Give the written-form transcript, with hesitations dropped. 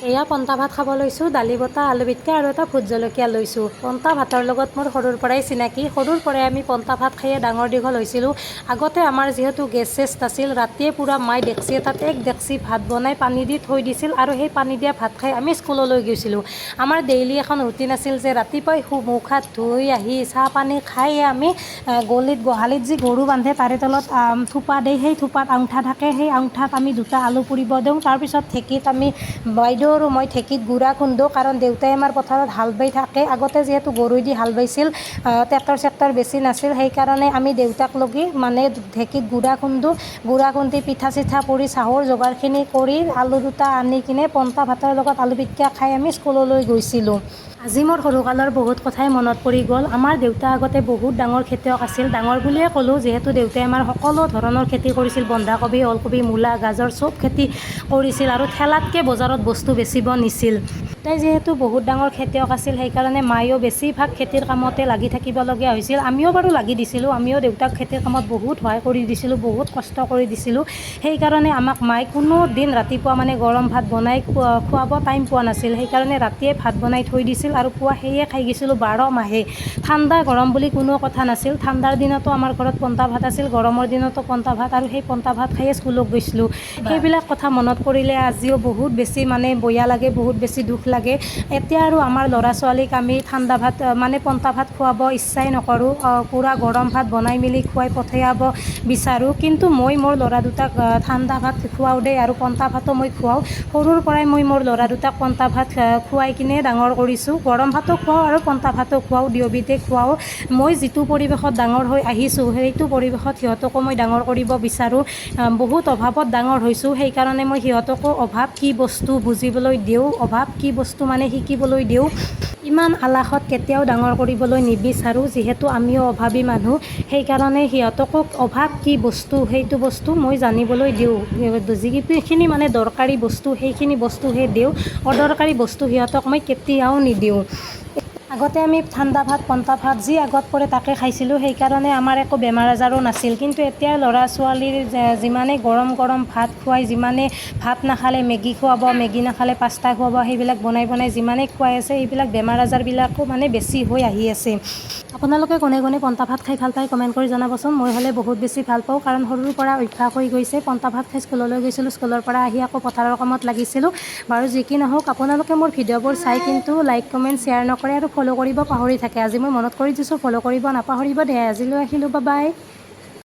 এয়া পন্তা ভাত খাব লৈছোঁ। দালি বটা, আলু পিটিকা আৰু এটা ভোট জলকীয়া লৈছোঁ। পন্তা ভাতৰ লগত মোৰ সৰুৰ পৰাই চিনাকি। সৰুৰ পৰাই আমি পন্তা ভাত খায়ে ডাঙৰ দীঘল হৈছিলোঁ। আগতে আমাৰ যিহেতু গেছ চেছ নাছিল, ৰাতিয়ে পূৰা মাই ডেক্সি এটাত এক ডেক্সি ভাত বনাই পানী দি থৈ দিছিল আৰু সেই পানী দিয়া ভাত খাই আমি স্কুললৈ গৈছিলোঁ। আমাৰ ডেইলি এখন ৰুটিন আছিল যে ৰাতিপুৱাই মুখ হাত ধুই আহি চাহ পানী খাই আমি গোহালিত যি গৰু বান্ধে তাৰে তলত থোপা দিয়ে, সেই থোপাত আঙঠা থাকে, সেই আঙঠাত আমি দুটা আলু পুৰিব দিওঁ। তাৰপিছত ঢেঁকীত আমি বাইদেউ আৰু মই ঢেঁকীত গুড়া খুন্দো, কাৰণ দেউতাই আমাৰ পথাৰত হাল বাই থাকে। আগতে যিহেতু গৰুই দি হাল বাইছিল, ট্ৰেক্টৰ চেক্টৰ বেছি নাছিল, সেইকাৰণে আমি দেউতাক লগি মানে ঢেঁকীত গুড়া খুন্দি পিঠা চিঠা পুৰি চাহৰ যোগাৰখিনি কৰি আলু দুটা আনি কিনে পন্তা ভাতৰ লগত আলু পিটিকা খাই আমি স্কুললৈ গৈছিলোঁ। আজি মোৰ সৰুকালৰ বহুত কথাই মনত পৰি গ'ল। আমাৰ দেউতা আগতে বহুত ডাঙৰ খেতিয়ক আছিল। ডাঙৰ বুলিয়ে ক'লোঁ, যিহেতু দেউতাই আমাৰ সকলো ধৰণৰ খেতি কৰিছিল। বন্ধাকবি, ওলকবি, মূলা, গাজৰ চব খেতি কৰিছিল আৰু ঠেলাতকৈ বজাৰত বস্তু বেচিব নিছিল। দেউতাই যিহেতু বহুত ডাঙৰ খেতিয়ক আছিল, সেইকাৰণে মায়েও বেছিভাগ খেতিৰ কামতে লাগি থাকিবলগীয়া হৈছিল। আমিও বাৰু লাগি দিছিলোঁ, আমিও দেউতাক খেতিৰ কামত বহুত সহায় কৰি দিছিলোঁ, বহুত কষ্ট কৰি দিছিলোঁ। সেইকাৰণে আমাক মায়ে কোনো দিন ৰাতিপুৱা মানে গৰম ভাত বনাই খুৱাব টাইম পোৱা নাছিল। সেইকাৰণে ৰাতিয়ে ভাত বনাই থৈ দিছিল আৰু পুৱা সেয়ে খাই গৈছিলোঁ 12 মাহে। ঠাণ্ডা গৰম বুলি কোনো কথা নাছিল। ঠাণ্ডাৰ দিনতো আমাৰ ঘৰত পন্তা ভাত আছিল, গৰমৰ দিনতো পন্তা ভাত, আৰু সেই পন্তা ভাত খায়ে স্কুলত গৈছিলোঁ। সেইবিলাক কথা মনত পৰিলে আজিও বহুত বেছি মানে বয়া লাগে, বহুত বেছি দুখ লাগে। এতিয়া আৰু আমাৰ ল'ৰা ছোৱালীক আমি ঠাণ্ডা ভাত মানে পন্তা ভাত খুৱাব ইচ্ছাই নকৰোঁ। পূৰা গৰম ভাত বনাই মেলি খুৱাই পঠিয়াব বিচাৰোঁ, কিন্তু মই মোৰ ল'ৰা দুটাক ঠাণ্ডা ভাত খুৱাওঁ দেই, আৰু পন্তা ভাতো মই খুৱাওঁ। সৰুৰ পৰাই মই মোৰ ল'ৰা দুটাক পন্তা ভাত খুৱাই কিনে ডাঙৰ কৰিছোঁ। গৰম ভাতো খুৱাওঁ আৰু পন্তা ভাতো খুৱাওঁ, দুয়োবিধে খুৱাওঁ। মই যিটো পৰিৱেশত ডাঙৰ হৈ আহিছোঁ, সেইটো পৰিৱেশত সিহঁতকো মই ডাঙৰ কৰিব বিচাৰোঁ। বহুত অভাৱত ডাঙৰ হৈছোঁ, সেইকাৰণে মই সিহঁতকো অভাৱ কি বস্তু বুজিবলৈ দিওঁ, অভাৱ কি বস্তু মানে শিকিবলৈ দিওঁ। ইমান আলাসত কেতিয়াও ডাঙৰ কৰিবলৈ নিবিচাৰোঁ, যিহেতু আমিও অভাৱী মানুহ। সেইকাৰণে সিহঁতকো অভাৱ কি বস্তু সেইটো বস্তু মই জানিবলৈ দিওঁ। যিখিনি মানে দৰকাৰী বস্তু সেইখিনি বস্তুহে দিওঁ, অদৰকাৰী বস্তু সিহঁতক মই কেতিয়াও নিদিওঁ। আগতে আমি ঠাণ্ডা ভাত, পন্তা ভাত যি আগত পৰে তাকে খাইছিলোঁ, সেইকাৰণে আমাৰ একো বেমাৰ আজাৰো নাছিল। কিন্তু এতিয়া ল'ৰা ছোৱালীৰ যিমানে গৰম গৰম ভাত খুৱাই, যিমানে ভাত নাখালে মেগী খুৱাব, মেগী নাখালে পাস্তা খুৱাব, সেইবিলাক বনাই যিমানে খুৱাই আছে, এইবিলাক বেমাৰ আজাৰবিলাকো মানে বেছি হৈ আহি আছে। আপোনালোকে কোনে কোনে পন্তা ভাত খাই ভাল পায় কমেণ্ট কৰি জনাবচোন। মই হ'লে বহুত বেছি ভাল পাওঁ, কাৰণ সৰুৰ পৰা অভ্যাস হৈ গৈছে। পন্তা ভাত খাই স্কুললৈ গৈছিলোঁ, স্কুলৰ পৰা আহি আকৌ পথাৰৰ কামত লাগিছিলোঁ। বাৰু যি কি নহওক, আপোনালোকে মোৰ ভিডিঅ'বোৰ চাই কিন্তু লাইক কমেণ্ট শ্বেয়াৰ নকৰে আৰু ফ'ল' কৰিব পাহৰি থাকে। আজি মই মনত কৰি দিছোঁ, ফ'ল' কৰিব নাপাহৰিব দে। আজিলৈ আহিলোঁ, বাই বাই।